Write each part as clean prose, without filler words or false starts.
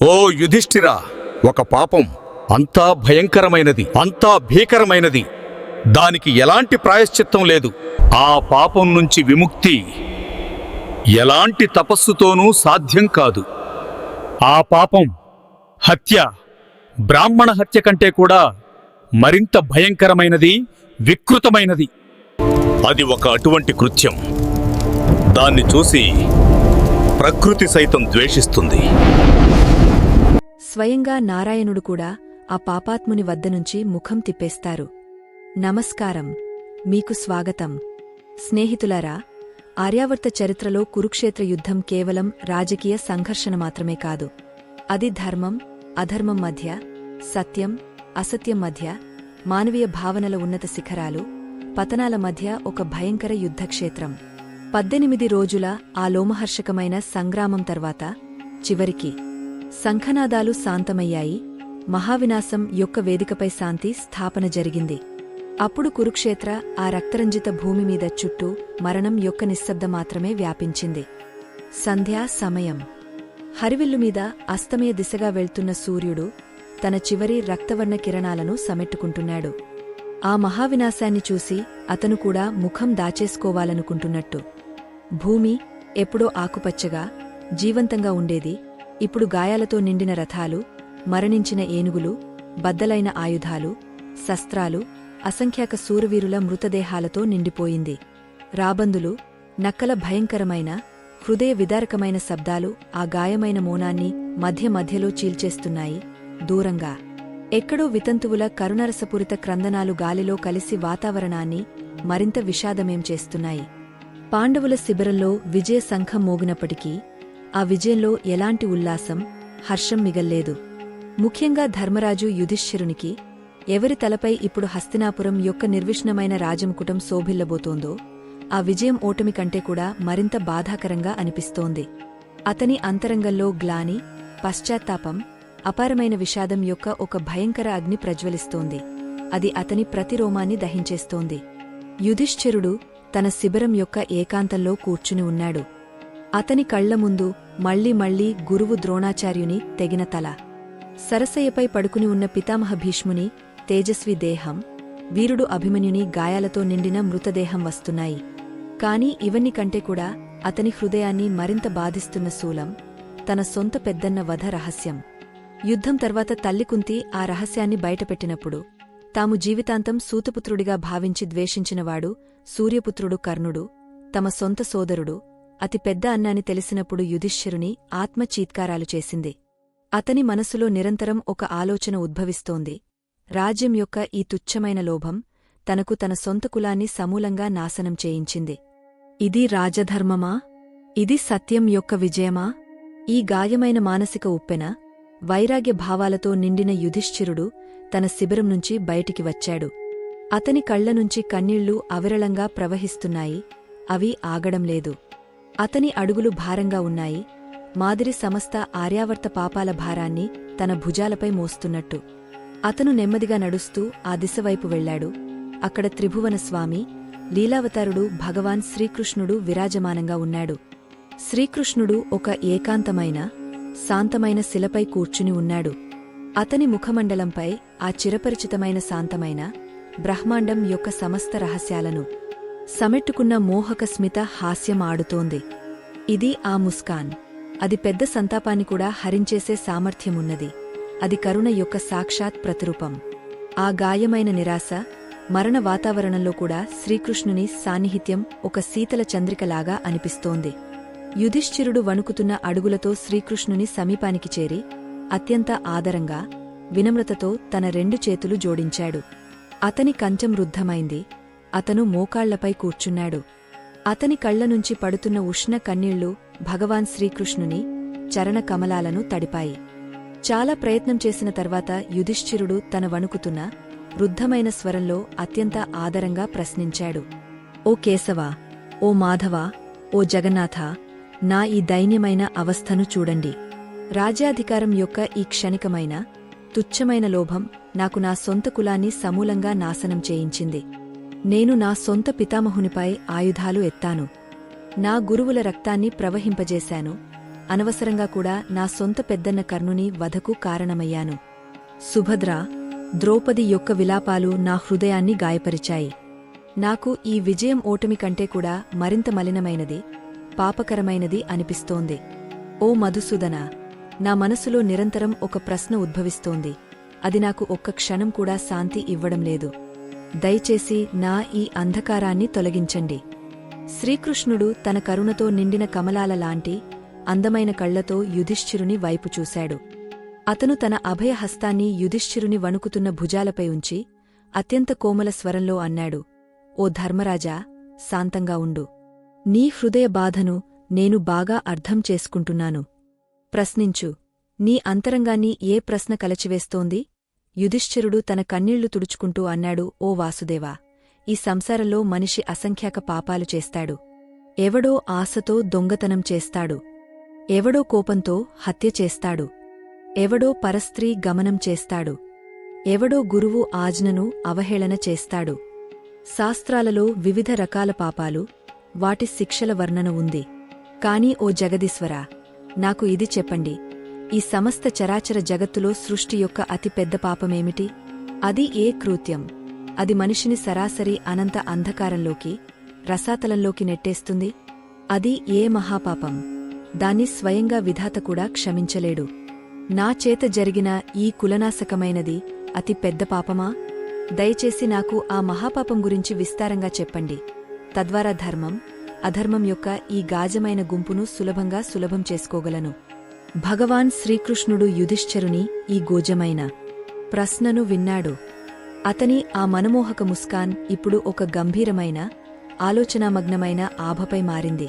ఓ యుధిష్ఠిరా, ఒక పాపం అంతా భయంకరమైనది, అంతా భీకరమైనది. దానికి ఎలాంటి ప్రాయశ్చిత్తం లేదు. ఆ పాపం నుంచి విముక్తి ఎలాంటి తపస్సుతోనూ సాధ్యం కాదు. ఆ పాపం హత్య, బ్రాహ్మణ హత్య కంటే కూడా మరింత భయంకరమైనది, వికృతమైనది. అది ఒక అటువంటి కృత్యం. దాన్ని చూసి ప్రకృతి సైతం ద్వేషిస్తుంది. స్వయంగా నారాయణుడు కూడా ఆ పాపాత్ముని వద్దనుంచి ముఖం తిప్పేస్తారు. నమస్కారం, మీకు స్వాగతం. స్నేహితులారా, ఆర్యావర్త చరిత్రలో కురుక్షేత్ర యుద్ధం కేవలం రాజకీయ సంఘర్షణ మాత్రమే కాదు. అది ధర్మం, అధర్మం మధ్య, సత్యం, అసత్యం మధ్య, మానవీయ భావనల ఉన్నత శిఖరాలు, పతనాల మధ్య ఒక భయంకర యుద్ధక్షేత్రం. 18 రోజుల ఆ లోమహర్షకమైన సంగ్రామం తర్వాత చివరికి శంఖనాదాలు శాంతమయ్యాయి. మహావినాశం యొక్క వేదికపై శాంతి స్థాపన జరిగింది. అప్పుడు కురుక్షేత్ర ఆ రక్తరంజిత భూమి మీద చుట్టూ మరణం యొక్క నిశ్శబ్ద మాత్రమే వ్యాపించింది. సంధ్యా సమయం. హరివిల్లుమీద అస్తమయ దిశగా వెళ్తున్న సూర్యుడు తన చివరి రక్తవర్ణ కిరణాలను సమెట్టుకుంటున్నాడు. ఆ మహావినాశాన్ని చూసి అతను కూడా ముఖం దాచేసుకోవాలనుకుంటున్నట్టు. భూమి ఎప్పుడో ఆకుపచ్చగా, జీవంతంగా ఉండేది. ఇప్పుడు గాయాలతో నిండిన రథాలు, మరణించిన ఏనుగులు, బద్దలైన ఆయుధాలు, శస్త్రాలు, అసంఖ్యాక శూరవీరుల మృతదేహాలతో నిండిపోయింది. రాబందులు, నక్కల భయంకరమైన, హృదయ విదారకమైన శబ్దాలు ఆ గాయమైన మౌనాన్ని మధ్య మధ్యలో చీల్చేస్తున్నాయి. దూరంగా ఎక్కడో వితంతువుల కరుణరసపూరిత క్రందనాలు గాలిలో కలిసి వాతావరణాన్ని మరింత విషాదమేం చేస్తున్నాయి. పాండవుల శిబిరంలో విజయ శంఖం మోగినప్పటికీ ఆ విజయంలో ఎలాంటి ఉల్లాసం, హర్షం మిగల్లేదు. ముఖ్యంగా ధర్మరాజు యుధిష్ఠిరునికి ఎవరి తలపై ఇప్పుడు హస్తినాపురం యొక్క నిర్విష్ణమైన రాజముకుటం శోభిల్లబోతోందో ఆ విజయం ఓటమి కంటే కూడా మరింత బాధాకరంగా అనిపిస్తోంది. అతని అంతరంగంలో గ్లాని, పశ్చాత్తాపం, అపారమైన విషాదం యొక్క ఒక భయంకర అగ్ని ప్రజ్వలిస్తోంది. అది అతని ప్రతిరోమాన్ని దహించేస్తోంది. యుధిష్ఠిరుడు తన శిబిరం యొక్క ఏకాంతంలో కూర్చుని ఉన్నాడు. అతని కళ్ల ముందు మళ్లీ మళ్లీ గురువు ద్రోణాచార్యుని తెగిన తల, సరసయ్యపై పడుకుని ఉన్న పితామహ భీష్ముని తేజస్వి దేహం, వీరుడు అభిమన్యుని గాయాలతో నిండిన మృతదేహం వస్తున్నాయి. కాని ఇవన్నీ కంటే కూడా అతని హృదయాన్ని మరింత బాధిస్తున్న శూలం, తన సొంత పెద్దన్న వధ రహస్యం. యుద్ధం తర్వాత తల్లి కుంతి ఆ రహస్యాన్ని బయటపెట్టినప్పుడు తాము జీవితాంతం సూతపుత్రుడిగా భావించి ద్వేషించినవాడు సూర్యపుత్రుడు కర్ణుడు, తమ సొంత సోదరుడు, అతి పెద్ద అన్నాని తెలిసినప్పుడు యుధిష్ఠిరుని ఆత్మ చీత్కారాలు చేసింది. అతని మనసులో నిరంతరం ఒక ఆలోచన ఉద్భవిస్తోంది. రాజ్యం యొక్క ఈ తుచ్చమైన లోభం తనకు తన సొంత కులాన్ని సమూలంగా నాశనం చేయించింది. ఇది రాజధర్మమా? ఇది సత్యం యొక్క విజయమా? ఈ గాయమైన మానసిక ఉప్పెన, వైరాగ్య భావాలతో నిండిన యుధిష్ఠిరుడు తన శిబిరం నుంచి బయటికి వచ్చాడు. అతని కళ్లనుంచి కన్నీళ్లు అవిరళంగా ప్రవహిస్తున్నాయి. అవి ఆగడం లేదు. అతని అడుగులు భారంగా ఉన్నాయి, మాదిరి సమస్త ఆర్యావర్త పాపాల భారాన్ని తన భుజాలపై మోస్తున్నట్టు. అతను నెమ్మదిగా నడుస్తూ ఆ దిశవైపు వెళ్లాడు. అక్కడ త్రిభువన స్వామి, లీలావతారుడు భగవాన్ శ్రీకృష్ణుడు విరాజమానంగా ఉన్నాడు. శ్రీకృష్ణుడు ఒక ఏకాంతమైన, శాంతమైన శిలపై కూర్చుని ఉన్నాడు. అతని ముఖమండలంపై ఆ చిరపరిచితమైన శాంతమైన బ్రహ్మాండం యొక్క సమస్త రహస్యాలను సమెట్టుకున్న మోహక స్మిత హాస్యం ఆడుతోంది. ఇది ఆ ముస్కాన్. అది పెద్ద సంతాపాన్ని కూడా హరించేసే సామర్థ్యమున్నది. అది కరుణ యొక్క సాక్షాత్ ప్రతిరూపం. ఆ గాయమైన నిరాశ, మరణ వాతావరణంలో కూడా శ్రీకృష్ణుని సాన్నిహిత్యం ఒక శీతల చంద్రికలాగా అనిపిస్తోంది. యుధిష్ఠిరుడు వణుకుతున్న అడుగులతో శ్రీకృష్ణుని సమీపానికి చేరి అత్యంత ఆదరంగా, వినమ్రతతో తన 2 చేతులు జోడించాడు. అతని కంఠం రుద్ధమైంది. అతను మోకాళ్లపై కూర్చున్నాడు. అతని కళ్లనుంచి పడుతున్న ఉష్ణ కన్నీళ్లు భగవాన్ శ్రీకృష్ణుని చరణ కమలాలను తడిపాయి. చాలా ప్రయత్నం చేసిన తర్వాత యుధిష్ఠిరుడు తన వణుకుతున్న, రుద్ధమైన స్వరంలో అత్యంత ఆదరంగా ప్రశ్నించాడు. ఓ కేశవా, ఓ మాధవా, ఓ జగన్నాథా, నా ఈ దైన్యమైన అవస్థను చూడండి. రాజ్యాధికారం యొక్క ఈ క్షణికమైన, తుచ్చమైన లోభం నాకు నా సొంత కులాన్ని సమూలంగా నాశనం చేయించింది. నేను నా సొంత పితామహునిపై ఆయుధాలు ఎత్తాను. నా గురువుల రక్తాన్ని ప్రవహింపజేశాను. అనవసరంగా కూడా నా సొంత పెద్దన్న కర్ణుని వధకు కారణమయ్యాను. సుభద్ర, ద్రౌపది యొక్క విలాపాలు నా హృదయాన్ని గాయపరిచాయి. నాకు ఈ విజయం ఓటమి కంటే కూడా మరింత మలినమైనది, పాపకరమైనది అనిపిస్తోంది. ఓ మధుసూదన, నా మనసులో నిరంతరం ఒక ప్రశ్న ఉద్భవిస్తోంది. అది నాకు ఒక్క క్షణం కూడా శాంతి ఇవ్వడం లేదు. దయచేసి నా ఈ అంధకారాన్ని తొలగించండి. శ్రీకృష్ణుడు తన కరుణతో నిండిన కమలాల లాంటి అందమైన కళ్లతో యుధిష్ఠిరుని వైపు చూశాడు. అతను తన అభయహస్తాన్ని యుధిష్ఠిరుని వణుకుతున్న భుజాలపై ఉంచి అత్యంత కోమల స్వరంలో అన్నాడు, ఓ ధర్మరాజా, శాంతంగా ఉండు. నీ హృదయ బాధను నేను బాగా అర్థం చేసుకుంటున్నాను. ప్రశ్నించు. నీ అంతరంగాన్ని ఏ ప్రశ్న కలచివేస్తోంది? యుధిష్ఠిరుడు తన కన్నీళ్లు తుడుచుకుంటూ అన్నాడు, ఓ వాసుదేవా, ఈ సంసారంలో మనిషి అసంఖ్యాక పాపాలు చేస్తాడు. ఎవడో ఆశతో దొంగతనం చేస్తాడు. ఎవడో కోపంతో హత్య చేస్తాడు. ఎవడో పరస్త్రీ గమనం చేస్తాడు. ఎవడో గురువు ఆజ్ఞను అవహేళన చేస్తాడు. శాస్త్రాలలో వివిధ రకాల పాపాలు, వాటి శిక్షల వర్ణన ఉంది. కాని ఓ జగదీశ్వరా, నాకు ఇది చెప్పండి, ఈ సమస్త చరాచర జగత్తులో సృష్టి యొక్క అతి పెద్ద పాపమేమిటి? అది ఏ కృత్యం? అది మనిషిని సరాసరి అనంత అంధకారంలోకి, రసాతలంలోకి నెట్టేస్తుంది. అది ఏ మహాపాపం? దాన్ని స్వయంగా విధాత కూడా క్షమించలేడు. నా చేత జరిగిన ఈ కులనాశకమైనది అతి పెద్ద పాపమా? దయచేసి నాకు ఆ మహాపాపం గురించి విస్తారంగా చెప్పండి. తద్వారా ధర్మం, అధర్మం యొక్క ఈ గాజమైన గుంపును సులభం చేసుకోగలను. భగవాన్ శ్రీకృష్ణుడు యుధిష్ఠిరుని ఈ గోజమైన ప్రశ్నను విన్నాడు. అతని ఆ మనమోహక ముస్కాన్ ఇప్పుడు ఒక గంభీరమైన, ఆలోచనామగ్నమైన ఆభపై మారింది.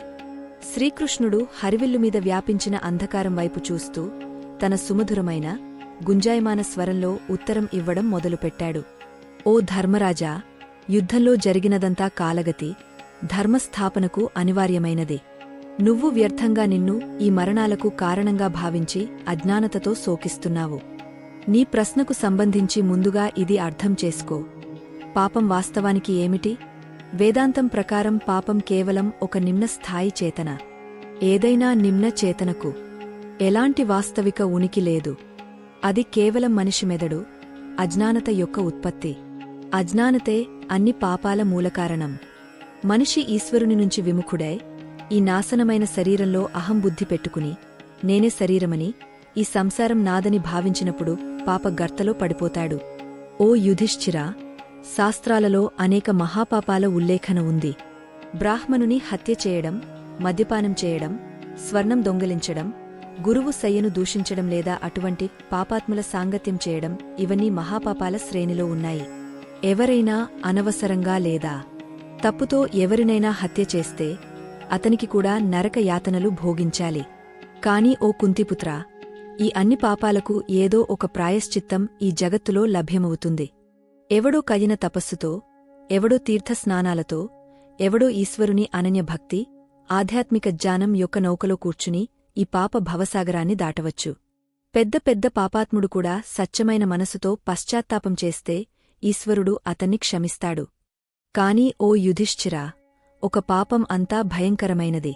శ్రీకృష్ణుడు హరివిల్లుమీద వ్యాపించిన అంధకారం వైపు చూస్తూ తన సుమధురమైన, గుంజాయమాన స్వరంలో ఉత్తరం ఇవ్వడం మొదలుపెట్టాడు. ఓ ధర్మరాజా, యుద్ధంలో జరిగినదంతా కాలగతి, ధర్మస్థాపనకు అనివార్యమైనది. నువ్వు వ్యర్థంగా నిన్ను ఈ మరణాలకు కారణంగా భావించి అజ్ఞానతతో శోకిస్తున్నావు. నీ ప్రశ్నకు సంబంధించి ముందుగా ఇది అర్థం చేసుకో. పాపం వాస్తవానికి ఏమిటి? వేదాంతం ప్రకారం పాపం కేవలం ఒక నిమ్న స్థాయి చేతన. ఏదైనా నిమ్న చేతనకు ఎలాంటి వాస్తవిక ఉనికి లేదు. అది కేవలం మనిషి మెదడు, అజ్ఞానత యొక్క ఉత్పత్తి. అజ్ఞానతే అన్ని పాపాల మూలకారణం. మనిషి ఈశ్వరుని నుంచి విముఖుడై ఈ నాశనమైన శరీరంలో అహంబుద్ధి పెట్టుకుని నేనే శరీరమని, ఈ సంసారం నాదని భావించినప్పుడు పాపగర్తలో పడిపోతాడు. ఓ యుధిష్ఠిరా, శాస్త్రాలలో అనేక మహాపాపాల ఉల్లేఖన ఉంది. బ్రాహ్మణుని హత్య చేయడం, మద్యపానం చేయడం, స్వర్ణం దొంగిలించడం, గురువు సయ్యను దూషించడం లేదా అటువంటి పాపాత్ముల సాంగత్యం చేయడం, ఇవన్నీ మహాపాపాల శ్రేణిలో ఉన్నాయి. ఎవరైనా అనవసరంగా లేదా తప్పుతో ఎవరినైనా హత్య చేస్తే అతనికి కూడా నరక యాతనలు భోగించాలి. కాని ఓ కుంతిపుత్రా, ఈ అన్ని పాపాలకు ఏదో ఒక ప్రాయశ్చిత్తం ఈ జగత్తులో లభ్యమవుతుంది. ఎవడో కయిన తపస్సుతో, ఎవడో తీర్థస్నానాలతో, ఎవడో ఈశ్వరుని అనన్యభక్తి, ఆధ్యాత్మిక జ్ఞానం యొక్క నౌకలో కూర్చుని ఈ పాప భవసాగరాన్ని దాటవచ్చు. పెద్ద పెద్ద పాపాత్ముడు కూడా సత్యమైన మనసుతో పశ్చాత్తాపం చేస్తే ఈశ్వరుడు అతన్ని క్షమిస్తాడు. కాని ఓ యుధిష్ఠిరా, ఒక పాపం అంతా భయంకరమైనది,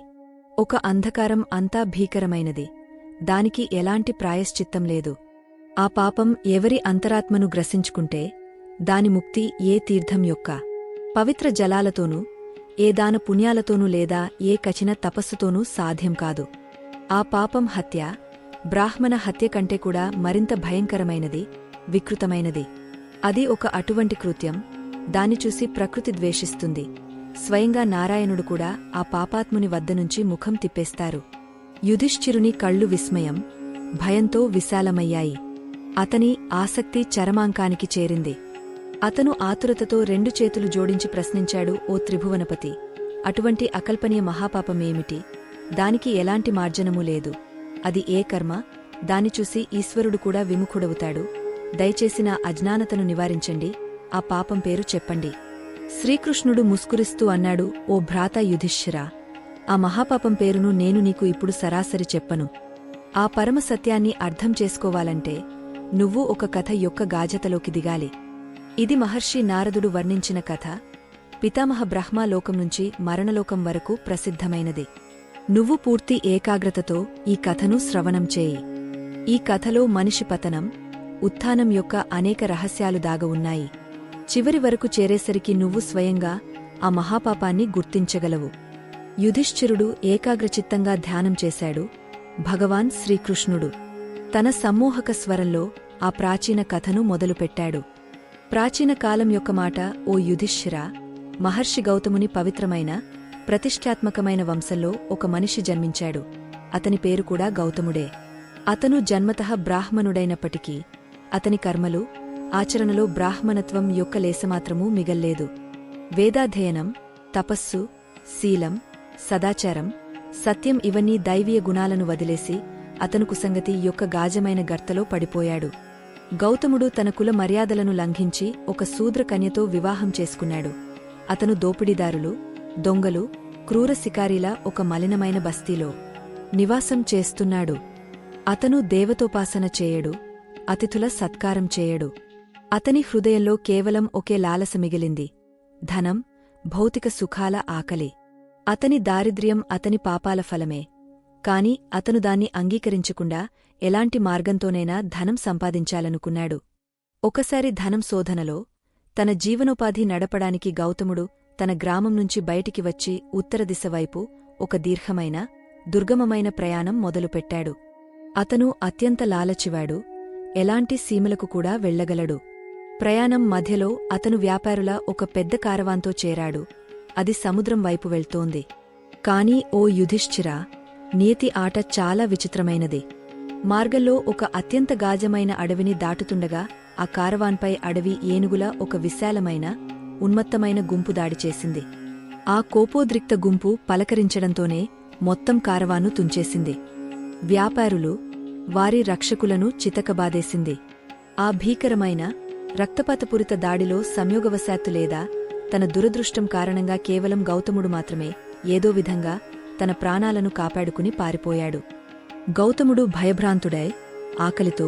ఒక అంధకారం అంతా భీకరమైనది. దానికి ఎలాంటి ప్రాయశ్చిత్తం లేదు. ఆ పాపం ఎవరి అంతరాత్మను గ్రసించుకుంటే దాని ముక్తి ఏ తీర్థం యొక్క పవిత్ర జలాలతోనూ, ఏ దాన పుణ్యాలతోనూ లేదా ఏ కఠిన తపస్సుతోనూ సాధ్యం కాదు. ఆ పాపం హత్య, బ్రాహ్మణ హత్య కంటే కూడా మరింత భయంకరమైనది, వికృతమైనది. అది ఒక అటువంటి కృత్యం, దాన్ని చూసి ప్రకృతి ద్వేషిస్తుంది. స్వయంగా నారాయణుడు కూడా ఆ పాపాత్ముని వద్దనుంచి ముఖం తిప్పేస్తారు. యుధిష్ఠిరుని కళ్ళు విస్మయం, భయంతో విశాలమయ్యాయి. అతని ఆసక్తి చరమాంకానికి చేరింది. అతను ఆతురతతో రెండు చేతులు జోడించి ప్రశ్నించాడు, ఓ త్రిభువనపతి, అటువంటి అకల్పనీయ మహాపాపమేమిటి? దానికి ఎలాంటి మార్జనమూ లేదు. అది ఏ కర్మ? దాన్ని చూసి ఈశ్వరుడు కూడా విముఖుడవుతాడు. దయచేసి నా అజ్ఞానతను నివారించండి. ఆ పాపం పేరు చెప్పండి. శ్రీకృష్ణుడు ముస్కురిస్తూ అన్నాడు, ఓ భ్రాత యుధిష్ఠిరా, ఆ మహాపాపం పేరును నేను నీకు ఇప్పుడు సరాసరి చెప్పను. ఆ పరమ సత్యాన్ని అర్థం చేసుకోవాలంటే నువ్వు ఒక కథ యొక్క గాజతలోకి దిగాలి. ఇది మహర్షి నారదుడు వర్ణించిన కథ. పితామహ బ్రహ్మాలోకం నుంచి మరణలోకం వరకు ప్రసిద్ధమైనది. నువ్వు పూర్తి ఏకాగ్రతతో ఈ కథను శ్రవణం చేయి. ఈ కథలో మనిషి పతనం, ఉత్థానం యొక్క అనేక రహస్యాలు దాగి ఉన్నాయి. చివరి వరకు చేరేసరికి నువ్వు స్వయంగా ఆ మహాపాపాన్ని గుర్తించగలవు. యుధిష్ఠిరుడు ఏకాగ్రచిత్తంగా ధ్యానం చేశాడు. భగవాన్ శ్రీకృష్ణుడు తన సమ్మోహక స్వరంలో ఆ ప్రాచీన కథను మొదలుపెట్టాడు. ప్రాచీన కాలం యొక్క మాట: ఓ యుధిష్ఠిరా, మహర్షి గౌతముని పవిత్రమైన, ప్రతిష్ఠాత్మకమైన వంశంలో ఒక మనిషి జన్మించాడు. అతని పేరు కూడా గౌతముడే. అతను జన్మతః బ్రాహ్మణుడైనప్పటికీ అతని కర్మలు, ఆచరణలో బ్రాహ్మణత్వం యొక్క లేసమాత్రమూ మిగల్లేదు. వేదాధ్యయనం, తపస్సు, శీలం, సదాచారం, సత్యం ఇవన్నీ దైవీయ గుణాలను వదిలేసి అతను కుసంగతి యొక్క గాజమైన గర్తలో పడిపోయాడు. గౌతముడు తన కుల మర్యాదలను లంఘించి ఒక శూద్రకన్యతో వివాహం చేసుకున్నాడు. అతను దోపిడీదారులు, దొంగలు, క్రూర శికారీల ఒక మలినమైన బస్తీలో నివాసం చేస్తున్నాడు. అతను దేవతోపాసన చేయడు, అతిథుల సత్కారం చేయడు. అతని హృదయంలో కేవలం ఒకే లాలస మిగిలింది: ధనం, భౌతిక సుఖాల ఆకలి. అతని దారిద్ర్యం అతని పాపాల ఫలమే. కాని అతను దాన్ని అంగీకరించకుండా ఎలాంటి మార్గంతోనైనా ధనం సంపాదించాలనుకున్నాడు. ఒకసారి ధనం శోధనలో తన జీవనోపాధి నడపడానికి గౌతముడు తన గ్రామం నుంచి బయటికి వచ్చి ఉత్తర దిశ వైపు ఒక దీర్ఘమైన, దుర్గమమైన ప్రయాణం మొదలుపెట్టాడు. అతను అత్యంత లాలచివాడు, ఎలాంటి సీమలకు కూడా వెళ్లగలడు. ప్రయాణం మధ్యలో అతను వ్యాపారుల ఒక పెద్ద కారవాన్తో చేరాడు. అది సముద్రం వైపు వెళ్తోంది. కాని ఓ యుధిష్ఠిరా, నియతి ఆట చాలా విచిత్రమైనది. మార్గంలో ఒక అత్యంత గాజమైన అడవిని దాటుతుండగా ఆ కారవాన్పై అడవి ఏనుగుల ఒక విశాలమైన, ఉన్మత్తమైన గుంపు దాడి చేసింది. ఆ కోపోద్రిక్త గుంపు పలకరించడంతోనే మొత్తం కారవాను తుంచేసింది. వ్యాపారులు, వారి రక్షకులను చితకబాదేసింది. ఆ భీకరమైన, రక్తపాతపూరిత దాడిలో సంయోగవశాత్తు లేదా తన దురదృష్టం కారణంగా కేవలం గౌతముడు మాత్రమే ఏదో విధంగా తన ప్రాణాలను కాపాడుకుని పారిపోయాడు. గౌతముడు భయభ్రాంతుడై, ఆకలితో,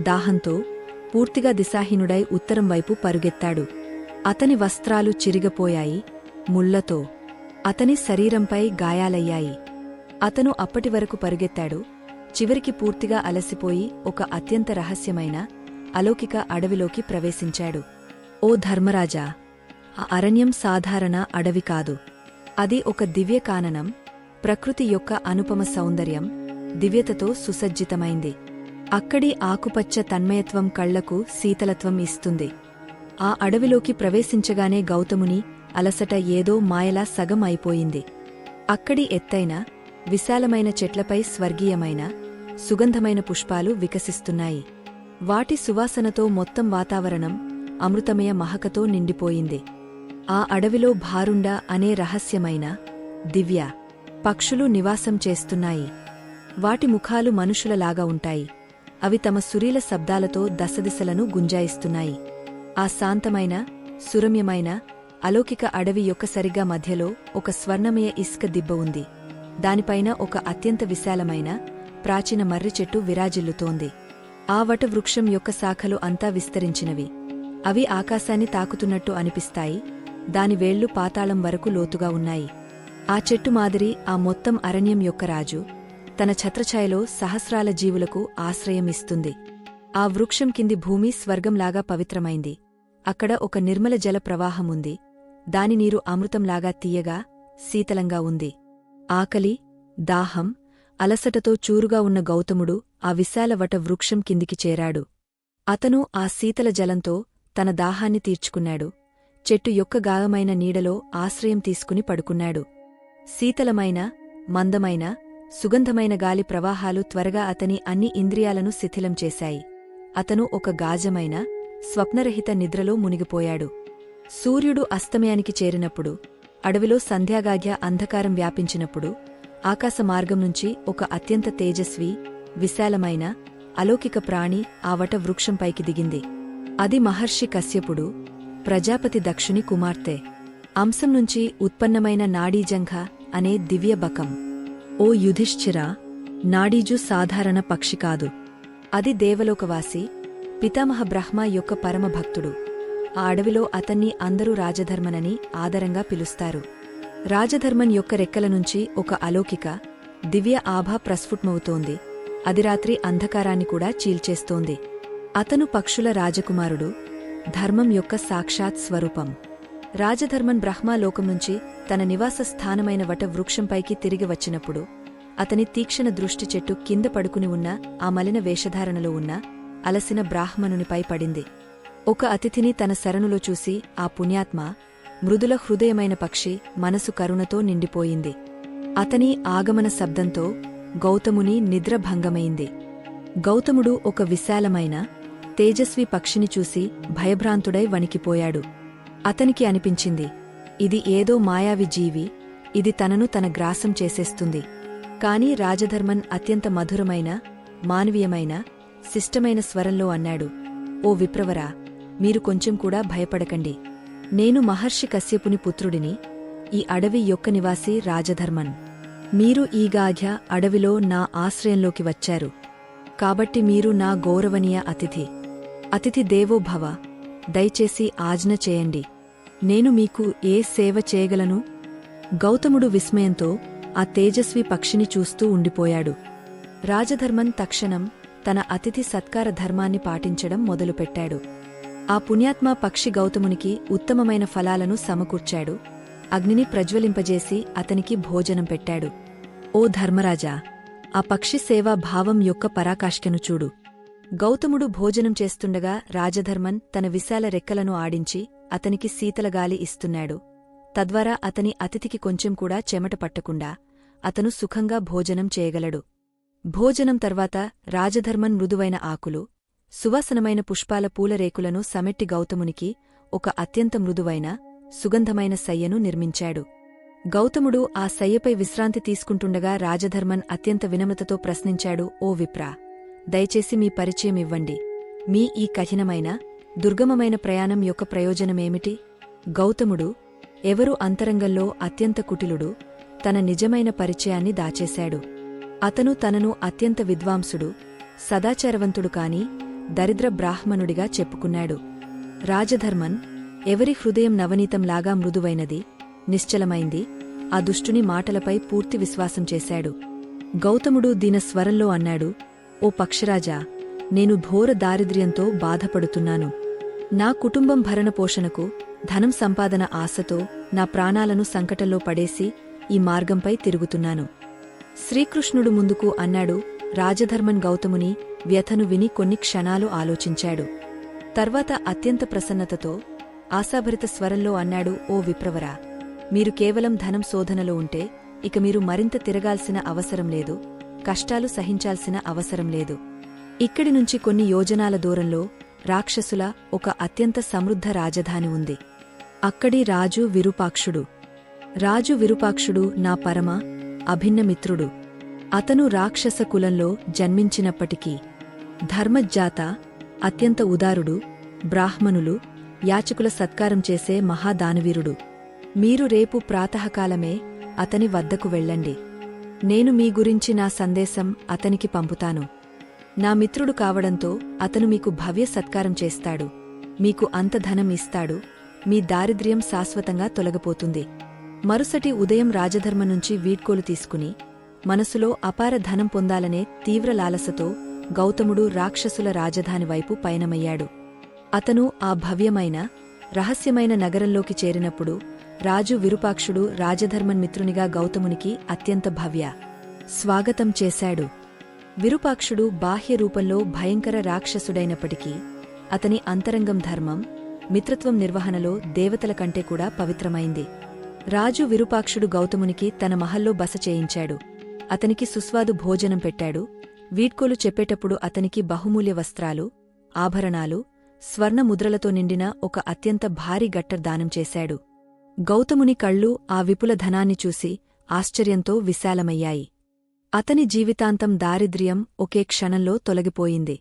దాహంతో, పూర్తిగా దిశాహీనుడై ఉత్తరం వైపు పరుగెత్తాడు. అతని వస్త్రాలు చిరిగపోయాయి, ముళ్లతో. అతని శరీరంపై గాయాలయ్యాయి. అతను అప్పటివరకు పరుగెత్తాడు. చివరికి పూర్తిగా అలసిపోయి ఒక అత్యంత రహస్యమైన, అలౌకిక అడవిలోకి ప్రవేశించాడు. ఓ ధర్మరాజా, ఆ అరణ్యం సాధారణ అడవి కాదు. అది ఒక దివ్య కాననం, ప్రకృతి యొక్క అనుపమ సౌందర్యం, దివ్యతతో సుసజ్జితమైంది. అక్కడి ఆకుపచ్చ తన్మయత్వం కళ్లకు శీతలత్వం ఇస్తుంది. ఆ అడవిలోకి ప్రవేశించగానే గౌతముని అలసట ఏదో మాయలా సగం అయిపోయింది. అక్కడి ఎత్తైన, విశాలమైన చెట్లపై స్వర్గీయమైన, సుగంధమైన పుష్పాలు వికసిస్తున్నాయి. వాటి సువాసనతో మొత్తం వాతావరణం అమృతమయ మహకతో నిండిపోయింది. ఆ అడవిలో భారుండ అనే రహస్యమైన, దివ్య పక్షులు నివాసం చేస్తున్నాయి. వాటి ముఖాలు మనుషులలాగా ఉంటాయి. అవి తమ సురీల శబ్దాలతో దశదిశలను గుంజాయిస్తున్నాయి. ఆ శాంతమైన, సురమ్యమైన, అలౌకిక అడవి యొక్క సరిగ్గా మధ్యలో ఒక స్వర్ణమయ ఇసుక దిబ్బ ఉంది. దానిపైన ఒక అత్యంత విశాలమైన, ప్రాచీన మర్రి చెట్టు విరాజిల్లుతోంది. ఆ వటవృక్షం యొక్క శాఖలు అంతా విస్తరించినవి. అవి ఆకాశాన్ని తాకుతున్నట్టు అనిపిస్తాయి. దాని వేళ్లు పాతాళం వరకు లోతుగా ఉన్నాయి. ఆ చెట్టు మాదిరి ఆ మొత్తం అరణ్యం యొక్క రాజు తన ఛత్రఛాయలో సహస్రాల జీవులకు ఆశ్రయం ఇస్తుంది. ఆ వృక్షం కింది భూమి స్వర్గంలాగా పవిత్రమైంది. అక్కడ ఒక నిర్మల జల ప్రవాహముంది. దాని నీరు అమృతంలాగా తీయగా, శీతలంగా ఉంది. ఆకలి, దాహం, అలసటతో చూరుగా ఉన్న గౌతముడు ఆ విశాల వట వృక్షం కిందికి చేరాడు. అతను ఆ శీతల జలంతో తన దాహాన్ని తీర్చుకున్నాడు. చెట్టు యొక్క గాయమైన నీడలో ఆశ్రయం తీసుకుని పడుకున్నాడు. శీతలమైన, మందమైన, సుగంధమైన గాలి ప్రవాహాలు త్వరగా అతని అన్ని ఇంద్రియాలను శిథిలం చేశాయి. అతను ఒక గాజమైన, స్వప్నరహిత నిద్రలో మునిగిపోయాడు. సూర్యుడు అస్తమయానికి చేరినప్పుడు, అడవిలో సంధ్యాగాధ్య అంధకారం వ్యాపించినప్పుడు, ఆకాశ మార్గం నుంచి ఒక అత్యంత తేజస్వి, విశాలమైన, అలౌకిక ప్రాణి ఆ వట వృక్షంపైకి దిగింది. అది మహర్షి కశ్యపుడు, ప్రజాపతి దక్షుని కుమార్తె. అంశం నుంచి ఉత్పన్నమైన నాడీజంఘ అనే దివ్య బకం. ఓ యుధిష్ఠిరా, నాడీజు సాధారణ పక్షి కాదు. అది దేవలోకవాసి, పితామహ బ్రహ్మ యొక్క పరమభక్తుడు. ఆ అడవిలో అతన్ని అందరూ రాజధర్మనని ఆదరంగా పిలుస్తారు. రాజధర్మన్ యొక్క రెక్కల నుంచి ఒక అలౌకిక, దివ్య ఆభ ప్రస్ఫుట్మవుతోంది. అది రాత్రి అంధకారాన్ని కూడా చీల్చేస్తోంది. అతను పక్షుల రాజకుమారుడు, ధర్మం యొక్క సాక్షాత్ స్వరూపం. రాజధర్మన్ బ్రహ్మాలోకం నుంచి తన నివాస స్థానమైన వట వృక్షంపైకి తిరిగి వచ్చినప్పుడు అతని తీక్షణ దృష్టి చెట్టు కింద పడుకుని ఉన్న ఆ మలిన వేషధారణలో ఉన్న అలసిన బ్రాహ్మణునిపై పడింది. ఒక అతిథిని తన శరణులో చూసి ఆ పుణ్యాత్మ, మృదుల హృదయమైన పక్షి మనసు కరుణతో నిండిపోయింది. అతని ఆగమన శబ్దంతో గౌతముని నిద్రభంగమైంది. గౌతముడు ఒక విశాలమైన, తేజస్వి పక్షిని చూసి భయభ్రాంతుడై వణికిపోయాడు. అతనికి అనిపించింది, ఇది ఏదో మాయావి జీవి, ఇది తనను తన గ్రాసం చేసేస్తుంది. కాని రాజధర్మన్ అత్యంత మధురమైన, మానవీయమైన, శిష్టమైన స్వరంలో అన్నాడు, ఓ విప్రవరా, మీరు కొంచెం కూడా భయపడకండి. నేను మహర్షి కశ్యపుని పుత్రుడిని, ఈ అడవి యొక్క నివాసి రాజధర్మన్. మీరు ఈ గాధ్య అడవిలో నా ఆశ్రయంలోకి వచ్చారు. కాబట్టి మీరు నా గౌరవనీయ అతిథి. అతిథి దేవో భవ. దయచేసి ఆజ్ఞ చేయండి. నేను మీకు ఏ సేవ చేయగలను? గౌతముడు విస్మయంతో ఆ తేజస్వి పక్షిని చూస్తూ ఉండిపోయాడు. రాజధర్మన్ తక్షణం తన అతిథి సత్కార ధర్మాన్ని పాటించడం మొదలుపెట్టాడు. ఆ పుణ్యాత్మ పక్షి గౌతమునికి ఉత్తమమైన ఫలాలను సమకూర్చాడు. అగ్నిని ప్రజ్వలింపజేసి అతనికి భోజనం పెట్టాడు. ఓ ధర్మరాజా, ఆ పక్షి సేవా భావం యొక్క పరాకాష్ఠను చూడు. గౌతముడు భోజనం చేస్తుండగా రాజధర్మన్ తన విశాల రెక్కలను ఆడించి అతనికి శీతలగాలి ఇస్తున్నాడు. తద్వారా అతని అతిథికి కొంచెం కూడా చెమట పట్టకుండా అతను సుఖంగా భోజనం చేయగలడు. భోజనం తర్వాత రాజధర్మన్ మృదువైన ఆకులు, సువాసనమైన పుష్పాల పూలరేకులను సమెట్టి గౌతమునికి ఒక అత్యంత మృదువైన, సుగంధమైన శయ్యను నిర్మించాడు. గౌతముడు ఆ శయ్యపై విశ్రాంతి తీసుకుంటుండగా రాజధర్మన్ అత్యంత వినమ్రతతో ప్రశ్నించాడు, ఓ విప్రా, దయచేసి మీ పరిచయం ఇవ్వండి. మీ ఈ కఠినమైన, దుర్గమమైన ప్రయాణం యొక్క ప్రయోజనమేమిటి? గౌతముడు, ఎవరు అంతరంగంలో అత్యంత కుటిలుడు, తన నిజమైన పరిచయాన్ని దాచేశాడు. అతను తనను అత్యంత విద్వాంసుడు, సదాచారవంతుడు కాని దరిద్ర బ్రాహ్మణుడిగా చెప్పుకున్నాడు. రాజధర్మన్, ఎవరి హృదయం నవనీతంలాగా మృదువైనది, నిశ్చలమైంది, ఆ దుష్టుని మాటలపై పూర్తి విశ్వాసం చేశాడు. గౌతముడు దీన స్వరంలో అన్నాడు, ఓ పక్షిరాజా, నేను ఘోర దారిద్ర్యంతో బాధపడుతున్నాను. నా కుటుంబం భరణపోషణకు, ధనం సంపాదన ఆశతో నా ప్రాణాలను సంకటంలో పడేసి ఈ మార్గంపై తిరుగుతున్నాను. శ్రీకృష్ణుడు ముందుకు అన్నాడు. రాజధర్మన్ గౌతముని వ్యథను విని కొన్ని క్షణాలు ఆలోచించాడు. తర్వాత అత్యంత ప్రసన్నతతో, ఆశాభరిత స్వరంలో అన్నాడు, ఓ విప్రవరా, మీరు కేవలం ధనం శోధనలో ఉంటే ఇక మీరు మరింత తిరగాల్సిన అవసరం లేదు, కష్టాలు సహించాల్సిన అవసరం లేదు. ఇక్కడి నుంచి కొన్ని యోజనాల దూరంలో రాక్షసుల ఒక అత్యంత సమృద్ధ రాజధాని ఉంది. అక్కడి రాజు విరూపాక్షుడు. రాజు విరూపాక్షుడు నా పరమ అభిన్న మిత్రుడు. అతను రాక్షస కులంలో జన్మించినప్పటికీ ధర్మజ్జాత, అత్యంత ఉదారుడు, బ్రాహ్మణులు, యాచకుల సత్కారం చేసే మహాదానవీరుడు. మీరు రేపు ప్రాతకాలమే అతని వద్దకు వెళ్ళండి. నేను మీ గురించి నా సందేశం అతనికి పంపుతాను. నా మిత్రుడు కావడంతో అతను మీకు భవ్య సత్కారం చేస్తాడు, మీకు అంత ధనం ఇస్తాడు, మీ దారిద్ర్యం శాశ్వతంగా తొలగిపోతుంది. మరుసటి ఉదయం రాజధర్మ నుంచి వీడ్కోలు తీసుకుని మనసులో అపార ధనం పొందాలనే తీవ్ర లాలసతో గౌతముడు రాక్షసుల రాజధాని వైపు పయనమయ్యాడు. అతను ఆ భవ్యమైన, రహస్యమైన నగరంలోకి చేరినప్పుడు రాజు విరూపాక్షుడు రాజధర్మన్ మిత్రునిగా గౌతమునికి అత్యంత భవ్య స్వాగతం చేశాడు. విరూపాక్షుడు బాహ్య రూపంలో భయంకర రాక్షసుడైనప్పటికీ అతని అంతరంగం ధర్మం, మిత్రత్వం నిర్వహణలో దేవతల కంటే కూడా పవిత్రమైంది. రాజు విరూపాక్షుడు గౌతమునికి తన మహల్లో బస చేయించాడు. అతనికి సుస్వాదు భోజనం పెట్టాడు. వీడ్కోలు చెప్పేటప్పుడు అతనికి బహుమూల్య వస్త్రాలు, ఆభరణాలు, స్వర్ణ ముద్రలతో నిండిన ఒక అత్యంత భారీ గట్టర్ దానం చేశాడు. గౌతముని కళ్ళు ఆ విపుల ధనాన్ని చూసి ఆశ్చర్యంతో విశాలమయ్యాయి. అతని జీవితాంతం దారిద్ర్యం ఒకే క్షణంలో తొలగిపోయింది.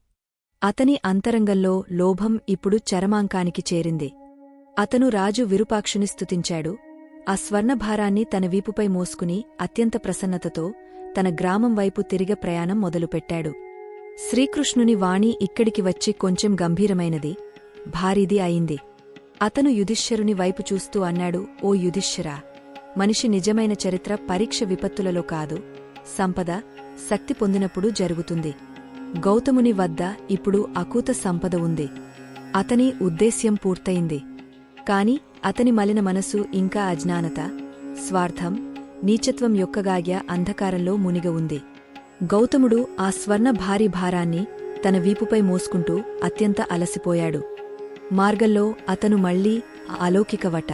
అతని అంతరంగంలో లోభం ఇప్పుడు చరమాంకానికి చేరింది. అతను రాజు విరూపాక్షుని స్తుతించాడు. ఆ స్వర్ణభారాన్ని తన వీపుపై మోసుకుని అత్యంత ప్రసన్నతతో తన గ్రామం వైపు తిరిగ ప్రయాణం మొదలుపెట్టాడు. శ్రీకృష్ణుని వాణి ఇక్కడికి వచ్చి కొంచెం గంభీరమైనది, భారీది అయింది. అతను యుధిష్ఠిరుని వైపు చూస్తూ అన్నాడు, ఓ యుధిష్ఠిరా, మనిషి నిజమైన చరిత్ర పరీక్ష విపత్తులలో కాదు, సంపద శక్తి పొందినప్పుడు జరుగుతుంది. గౌతముని వద్ద ఇప్పుడు అకూత సంపద ఉంది. అతని ఉద్దేశ్యం పూర్తయింది. కాని అతని మలిన మనసు ఇంకా అజ్ఞానత, స్వార్థం, నీచత్వం యొక్కగాగ్య అంధకారంలో మునిగ ఉంది. గౌతముడు ఆ స్వర్ణ భారీ భారాన్ని తన వీపుపై మోసుకుంటూ అత్యంత అలసిపోయాడు. మార్గంలో అతను మళ్లీ ఆ అలౌకిక వట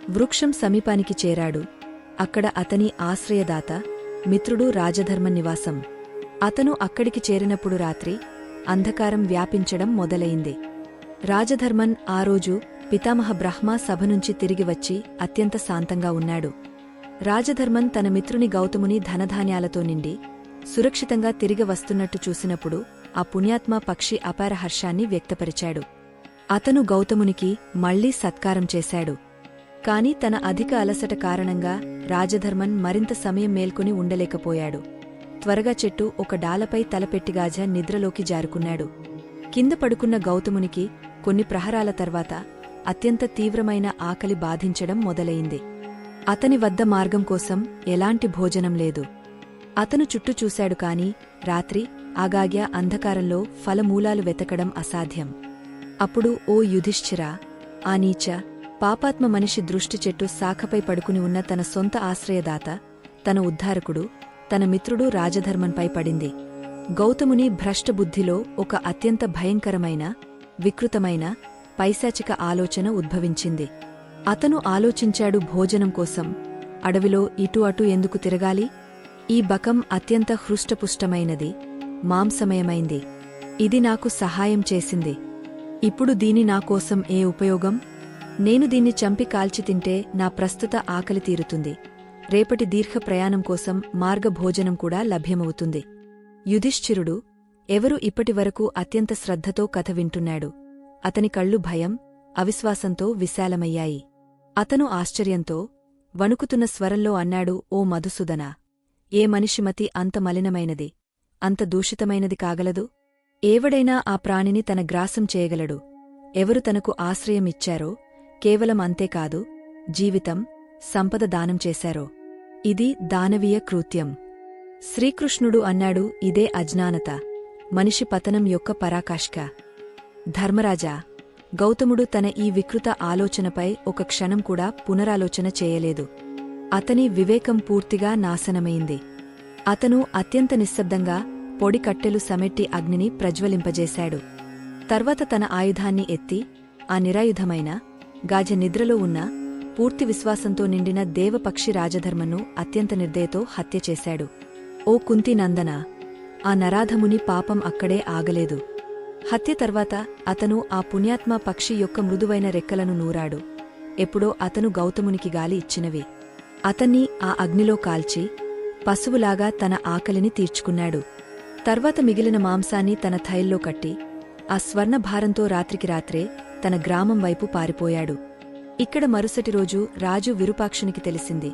వృక్షం సమీపానికి చేరాడు. అక్కడ అతని ఆశ్రయదాత, మిత్రుడు రాజధర్మం నివాసం. అతను అక్కడికి చేరినప్పుడు రాత్రి అంధకారం వ్యాపించడం మొదలయింది. రాజధర్మన్ ఆ రోజు పితామహ బ్రహ్మ సభ నుంచి తిరిగి వచ్చి అత్యంత శాంతంగా ఉన్నాడు. రాజధర్మన్ తన మిత్రుని గౌతముని ధనధాన్యాలతో నిండి సురక్షితంగా తిరిగి వస్తున్నట్టు చూసినప్పుడు ఆ పుణ్యాత్మ పక్షి అపార హర్షాన్ని వ్యక్తపరిచాడు. అతను గౌతమునికి మళ్లీ సత్కారం చేశాడు. కాని తన అధిక అలసట కారణంగా రాజధర్మన్ మరింత సమయం మేల్కొని ఉండలేకపోయాడు. త్వరగా చెట్టు ఒక డాలపై తలపెట్టిగాజ నిద్రలోకి జారుకున్నాడు. కింద పడుకున్న గౌతమునికి కొన్ని ప్రహరాల తర్వాత అత్యంత తీవ్రమైన ఆకలి బాధించడం మొదలయింది. అతని వద్ద మార్గం కోసం ఎలాంటి భోజనం లేదు. అతను చుట్టూ చూశాడు కాని రాత్రి ఆగాగ్య అంధకారంలో ఫలమూలాలు వెతకడం అసాధ్యం. అప్పుడు ఓ యుధిష్ఠిరా, ఆ నీచ పాపాత్మ మనిషి దృష్టి చెట్టు శాఖపై పడుకుని ఉన్న తన సొంత ఆశ్రయదాత, తన ఉద్ధారకుడు, తన మిత్రుడు రాజధర్మన్పై పడింది. గౌతముని భ్రష్టబుద్ధిలో ఒక అత్యంత భయంకరమైన, వికృతమైన, పైశాచిక ఆలోచన ఉద్భవించింది. అతను ఆలోచించాడు, భోజనం కోసం అడవిలో ఇటు అటు ఎందుకు తిరగాలి? ఈ బకం అత్యంత హృష్టపుష్టమైనది, మాంసమయమైంది. ఇది నాకు సహాయం చేసింది. ఇప్పుడు దీని నాకోసం ఏ ఉపయోగం? నేను దీన్ని చంపి కాల్చి తింటే నా ప్రస్తుత ఆకలి తీరుతుంది. రేపటి దీర్ఘ ప్రయాణం కోసం మార్గభోజనం కూడా లభ్యమవుతుంది. యుధిష్ఠిరుడు ఎవరు ఇప్పటివరకు అత్యంత శ్రద్ధతో కథ వింటున్నాడు. అతని కళ్ళు భయం, అవిశ్వాసంతో విశాలమయ్యాయి. అతను ఆశ్చర్యంతో, వణుకుతున్న స్వరంలో అన్నాడు, ఓ మధుసూదనా, ఏ మనిషిమతి అంత మలినమైనది, అంత దూషితమైనది కాగలదు? ఎవడైనా ఆ ప్రాణిని తన గ్రాసం చేయగలడు. ఎవరు తనకు ఆశ్రయమిచ్చారో, కేవలం అంతేకాదు, జీవితం, సంపద దానం చేశారో, ఇది దానవీయ కృత్యం. శ్రీకృష్ణుడు అన్నాడు, ఇదే అజ్ఞానత, మనిషి పతనం యొక్క పరాకాష్క. ధర్మరాజా, గౌతముడు తన ఈ వికృత ఆలోచనపై ఒక క్షణం కూడా పునరాలోచన చేయలేదు. అతని వివేకం పూర్తిగా నాశనమైంది. అతను అత్యంత నిశ్శబ్దంగా పొడి కట్టెలు సమెట్టి అగ్నిని ప్రజ్వలింపజేశాడు. తర్వాత తన ఆయుధాన్ని ఎత్తి ఆ నిరాయుధమైన, గాజ నిద్రలో ఉన్న, పూర్తి విశ్వాసంతో నిండిన దేవపక్షి రాజధర్మను అత్యంత నిర్దయతో హత్యచేశాడు. ఓ కుంతినందన, ఆ నరాధముని పాపం అక్కడే ఆగలేదు. హత్య తర్వాత అతను ఆ పుణ్యాత్మ పక్షి యొక్క మృదువైన రెక్కలను నూరాడు. ఎప్పుడో అతను గౌతమునికి గాలి ఇచ్చినవి. అతన్ని ఆ అగ్నిలో కాల్చి పశువులాగా తన ఆకలిని తీర్చుకున్నాడు. తర్వాత మిగిలిన మాంసాన్ని తన థైల్లో కట్టి ఆ స్వర్ణభారంతో రాత్రికి రాత్రే తన గ్రామం వైపు పారిపోయాడు. ఇక్కడ మరుసటి రోజు రాజు విరూపాక్షునికి తెలిసింది,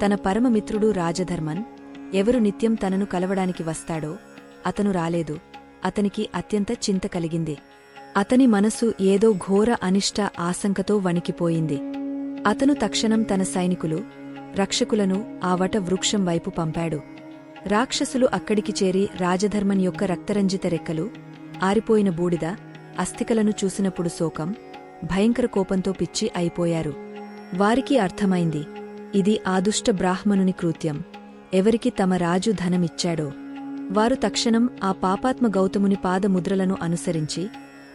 తన పరమమిత్రుడు రాజధర్మన్ ఎవరు నిత్యం తనను కలవడానికి వస్తాడో అతను రాలేదు. అతనికి అత్యంత చింత కలిగింది. అతని మనసు ఏదో ఘోర అనిష్ట ఆశంకతో వణికిపోయింది. అతను తక్షణం తన సైనికులు, రక్షకులను ఆ వట వృక్షం వైపు పంపాడు. రాక్షసులు అక్కడికి చేరి రాజధర్మన్ యొక్క రక్తరంజిత రెక్కలు, ఆరిపోయిన బూడిద, అస్థికలను చూసినప్పుడు శోకం, భయంకర కోపంతో పిచ్చి అయిపోయారు. వారికి అర్థమైంది, ఇది ఆ దుష్ట బ్రాహ్మణుని కృత్యం. ఎవరికి తమ రాజు ధనమిచ్చాడో వారు తక్షణం ఆ పాపాత్మ గౌతముని పాదముద్రలను అనుసరించి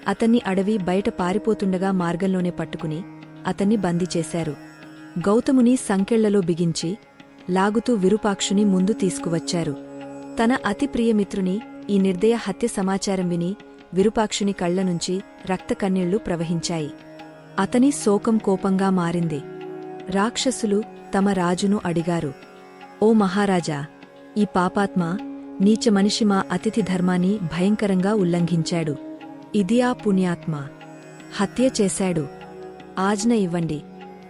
అతన్ని అడవి బయట పారిపోతుండగా మార్గంలోనే పట్టుకుని అతన్ని బందీచేశారు. గౌతముని సంకెళ్లలో బిగించి లాగుతూ విరూపాక్షుని ముందు తీసుకువచ్చారు. తన అతి ప్రియమిత్రుని ఈ నిర్దయ హత్య సమాచారం విని విరూపాక్షుని కళ్లనుంచి రక్తకన్నీళ్లు ప్రవహించాయి. అతని శోకం కోపంగా మారింది. రాక్షసులు తమ రాజును అడిగారు, ఓ మహారాజా, ఈ పాపాత్మ నీచ మనిషి మా అతిథి ధర్మాన్ని భయంకరంగా ఉల్లంఘించాడు. ఇది ఆ పుణ్యాత్మ హత్య చేశాడు. ఆజ్ఞ ఇవ్వండి,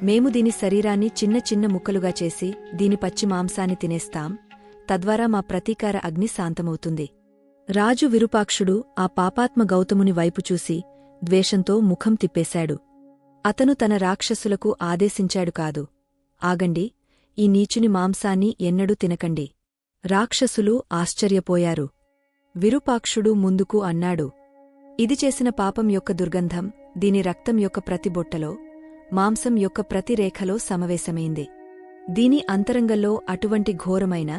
మేము దీని శరీరాన్ని చిన్న చిన్న ముక్కలుగా చేసి దీని పచ్చి మాంసాన్ని తినేస్తాం. తద్వారా మా ప్రతీకార అగ్ని శాంతమవుతుంది. రాజు విరూపాక్షుడు ఆ పాపాత్మ గౌతముని వైపు చూసి ద్వేషంతో ముఖం తిప్పేశాడు. అతను తన రాక్షసులకు ఆదేశించాడు కాదు, ఆగండి, ఈ నీచుని మాంసాన్ని ఎన్నడూ తినకండి. రాక్షసులు ఆశ్చర్యపోయారు. విరూపాక్షుడు ముందుకు అన్నాడు, ఇది చేసిన పాపం యొక్క దుర్గంధం దీని రక్తం యొక్క ప్రతి బొట్టలో, మాంసం యొక్క ప్రతి రేఖలో సమవేశమైంది. దీని అంతరంగంలో అటువంటి ఘోరమైన,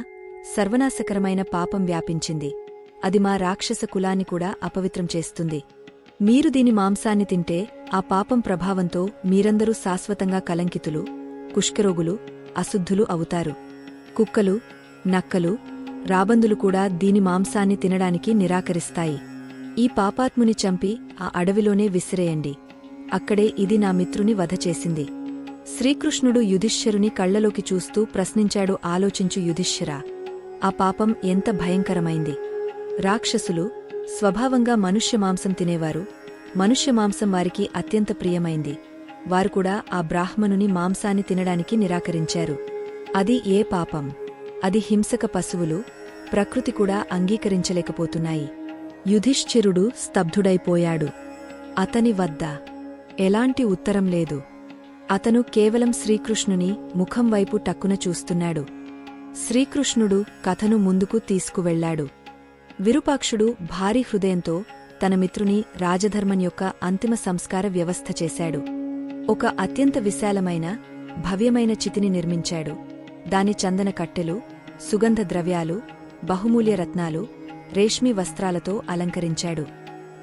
సర్వనాశకరమైన పాపం వ్యాపించింది. అది మా రాక్షస కులాన్ని కూడా అపవిత్రం చేస్తుంది. మీరు దీని మాంసాన్ని తింటే ఆ పాపం ప్రభావంతో మీరందరూ శాశ్వతంగా కలంకితులు, కుష్కరోగులు, అశుద్ధులు అవుతారు. కుక్కలు, నక్కలు, రాబందులు కూడా దీని మాంసాన్ని తినడానికి నిరాకరిస్తాయి. ఈ పాపాత్ముని చంపి ఆ అడవిలోనే విసిరేయండి. అక్కడే ఇది నా మిత్రుని వధ చేసింది. శ్రీకృష్ణుడు యుధిష్ఠిరుని కళ్లలోకి చూస్తూ ప్రశ్నించాడు, ఆలోచించు యుధిష్ఠిరా, ఆ పాపం ఎంత భయంకరమైంది. రాక్షసులు స్వభావంగా మనుష్య మాంసం తినేవారు. మనుష్య మాంసం వారికి అత్యంత ప్రియమైంది. వారు కూడా ఆ బ్రాహ్మణుని మాంసాన్ని తినడానికి నిరాకరించారు. అది ఏ పాపం? అది హింసక పశువులు, ప్రకృతి కూడా అంగీకరించలేకపోతున్నాయి. యుధిష్ఠిరుడు స్తబ్దుడైపోయాడు. అతని వద్ద ఎలాంటి ఉత్తరం లేదు. అతను కేవలం శ్రీకృష్ణుని ముఖం వైపు టక్కున చూస్తున్నాడు. శ్రీకృష్ణుడు కథను ముందుకు తీసుకువెళ్లాడు. విరూపాక్షుడు భారీ హృదయంతో తన మిత్రుని రాజధర్మన్ యొక్క అంతిమ సంస్కార వ్యవస్థ చేశాడు. ఒక అత్యంత విశాలమైన, భవ్యమైన చితిని నిర్మించాడు. దాని చందన కట్టెలు, సుగంధ ద్రవ్యాలు, బహుమూల్య రత్నాలు, రేష్మి వస్త్రాలతో అలంకరించాడు.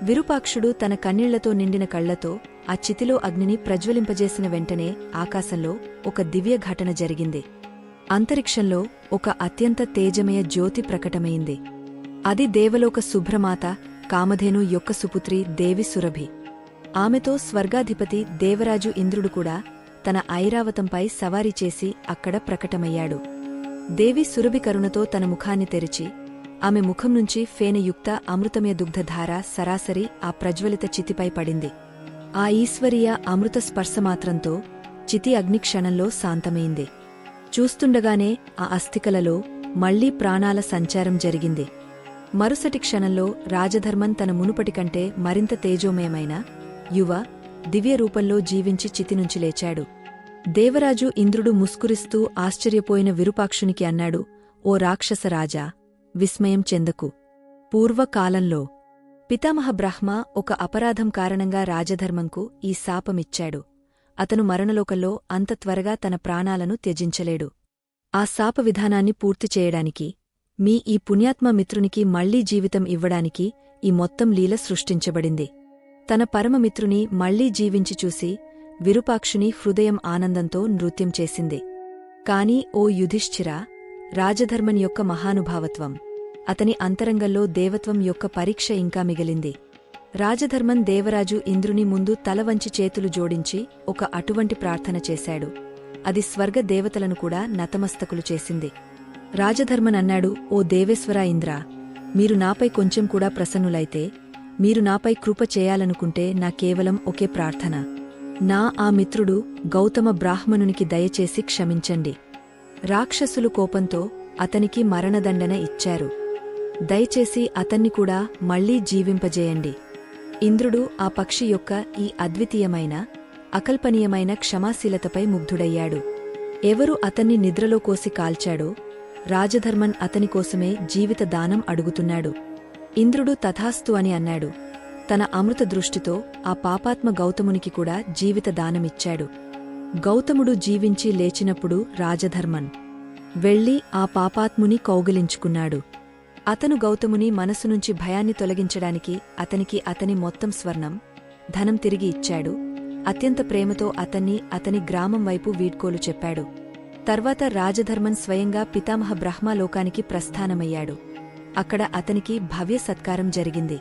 విరూపాక్షుడు తన కన్నీళ్లతో నిండిన కళ్లతో ఆ చితిలో అగ్నిని ప్రజ్వలింపజేసిన వెంటనే ఆకాశంలో ఒక దివ్య ఘటన జరిగింది. అంతరిక్షంలో ఒక అత్యంత తేజమయ జ్యోతి ప్రకటమైంది. అది దేవలోక శుభ్రమాత కామధేను యొక్క సుపుత్రి దేవి సురభి. ఆమెతో స్వర్గాధిపతి దేవరాజు ఇంద్రుడు కూడా తన ఐరావతంపై సవారీ చేసి అక్కడ ప్రకటమయ్యాడు. దేవి సురభి కరుణతో తన ముఖాన్ని తెరిచి ఆమె ముఖం నుంచి ఫేనయుక్త అమృతమయ దుగ్ధధార సరాసరి ఆ ప్రజ్వలిత చితిపై పడింది. ఆ ఈశ్వరీయ అమృత స్పర్శమాత్రంతో చితి అగ్నిక్షణంలో శాంతమైంది. చూస్తుండగానే ఆ అస్థికలలో మళ్లీ ప్రాణాల సంచారం జరిగింది. మరుసటి క్షణంలో రాజధర్మన్ తన మునుపటి కంటే మరింత తేజోమయమైన, యువ, దివ్య రూపంలో జీవించి చితినుంచి లేచాడు. దేవరాజు ఇంద్రుడు ముస్కురిస్తూ ఆశ్చర్యపోయిన విరూపాక్షునికి అన్నాడు, ఓ రాక్షసరాజా, విస్మయం చెందకు. పూర్వకాలంలో పితామహ బ్రహ్మ ఒక అపరాధం కారణంగా రాజధర్మంకు ఈ శాపమిచ్చాడు. అతను మరణలోకంలో అంత త్వరగా తన ప్రాణాలను త్యజించలేడు. ఆ శాప విధానాన్ని పూర్తి చేయడానికి, మీ ఈ పుణ్యాత్మ మిత్రునికి మళ్లీ జీవితం ఇవ్వడానికి ఈ మొత్తం లీల సృష్టించబడింది. తన పరమమిత్రుని మళ్లీ జీవించి చూసి విరూపాక్షుని హృదయం ఆనందంతో నృత్యం చేసింది. కాని ఓ యుధిష్ఠిరా, రాజధర్మన్ యొక్క మహానుభావత్వం, అతని అంతరంగంలో దేవత్వం యొక్క పరీక్ష ఇంకా మిగిలింది. రాజధర్మన్ దేవరాజు ఇంద్రుని ముందు తలవంచి చేతులు జోడించి ఒక అటువంటి ప్రార్థన చేశాడు. అది స్వర్గ దేవతలను కూడా నతమస్తకులు చేసింది. రాజధర్మన్ అన్నాడు, ఓ దేవేశ్వరా ఇంద్రా, మీరు నాపై కొంచెం కూడా ప్రసన్నులైతే, మీరు నాపై కృప చేయాలనుకుంటే నా కేవలం ఒకే ప్రార్థన. నా ఆ మిత్రుడు గౌతమ బ్రాహ్మణునికి దయచేసి క్షమించండి. రాక్షసులు కోపంతో అతనికి మరణదండన ఇచ్చారు. దయచేసి అతన్ని కూడా మళ్లీ జీవింపజేయండి. ఇంద్రుడు ఆ పక్షి యొక్క ఈ అద్వితీయమైన, అకల్పనీయమైన క్షమాశీలతపై ముగ్ధుడయ్యాడు. ఎవరు అతన్ని నిద్రలో కోసి కాల్చాడో రాజధర్మన్ అతనికోసమే జీవిత దానం అడుగుతున్నాడు. ఇంద్రుడు తథాస్తు అని అన్నాడు. తన అమృత దృష్టితో ఆ పాపాత్మ గౌతమునికి కూడా జీవిత దానమిచ్చాడు. గౌతముడు జీవించి లేచినప్పుడు రాజధర్మన్ వెళ్లి ఆ పాపాత్ముని కౌగిలించుకున్నాడు. అతను గౌతముని మనసునుంచి భయాన్ని తొలగించడానికి అతనికి అతని మొత్తం స్వర్ణం, ధనం తిరిగి ఇచ్చాడు. అత్యంత ప్రేమతో అతన్ని అతని గ్రామం వైపు వీడ్కోలు చెప్పాడు. తర్వాత రాజధర్మన్ స్వయంగా పితామహ బ్రహ్మలోకానికి ప్రస్థానమయ్యాడు. అక్కడ అతనికి భవ్య సత్కారం జరిగింది.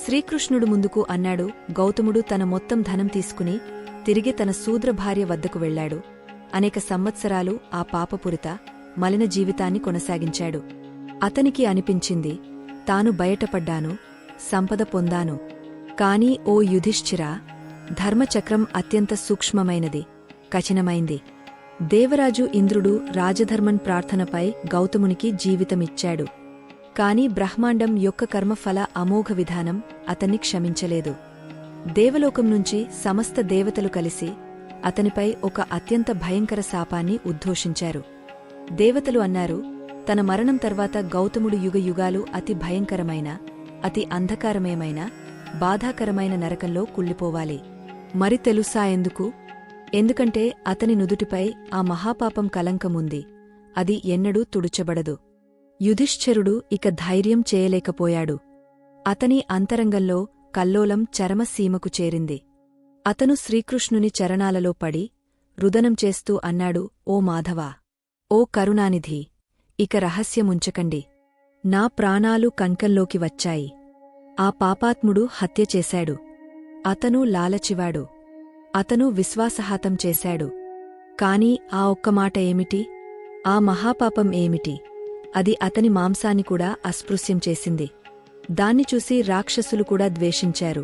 శ్రీకృష్ణుడు ముందుకు అన్నాడు, గౌతముడు తన మొత్తం ధనం తీసుకుని తిరిగి తన శూద్ర భార్య వద్దకు వెళ్లాడు. అనేక సంవత్సరాలు ఆ పాపపురిత, మలిన జీవితాన్ని కొనసాగించాడు. అతనికి అనిపించింది, తాను బయటపడ్డాను, సంపద పొందాను. కాని ఓ యుధిష్ఠిరా, ధర్మచక్రం అత్యంత సూక్ష్మమైనది, కఠినమైంది. దేవరాజు ఇంద్రుడు రాజధర్మన్ ప్రార్థనపై గౌతమునికి జీవితమిచ్చాడు. కాని బ్రహ్మాండం యొక్క కర్మఫల అమోఘ విధానం అతన్ని క్షమించలేదు. దేవలోకం నుంచి సమస్త దేవతలు కలిసి అతనిపై ఒక అత్యంత భయంకర శాపాన్ని ఉద్ఘోషించారు. దేవతలు అన్నారు, తన మరణం తర్వాత గౌతముడు యుగయుగాలు అతి భయంకరమైన, అతి అంధకారమేమైన, బాధాకరమైన నరకంలో కుళ్ళిపోవాలి. మరి తెలుసా ఎందుకు? ఎందుకంటే అతని నుదుటిపై ఆ మహాపాపం కలంకముంది. అది ఎన్నడూ తుడుచబడదు. యుధిష్ఠిరుడు ఇక ధైర్యం చేయలేకపోయాడు. అతని అంతరంగంలో కల్లోలం చరమసీమకు చేరింది. అతను శ్రీకృష్ణుని చరణాలలో పడి రుదనం చేస్తూ అన్నాడు, ఓ మాధవా! ఓ కరుణానిధి! ఇక రహస్యముంచకండి. నా ప్రాణాలు కంకంలోకి వచ్చాయి. ఆ పాపాత్ముడు హత్య చేశాడు. అతను లాలచివాడు. అతను విశ్వాసఘాతం చేశాడు. కాని ఆ ఒక్క మాట ఏమిటి? ఆ మహాపాపం ఏమిటి? అది అతని మాంసాన్ని కూడా అస్పృశ్యం చేసింది. దాన్ని చూసి రాక్షసులు కూడా ద్వేషించారు.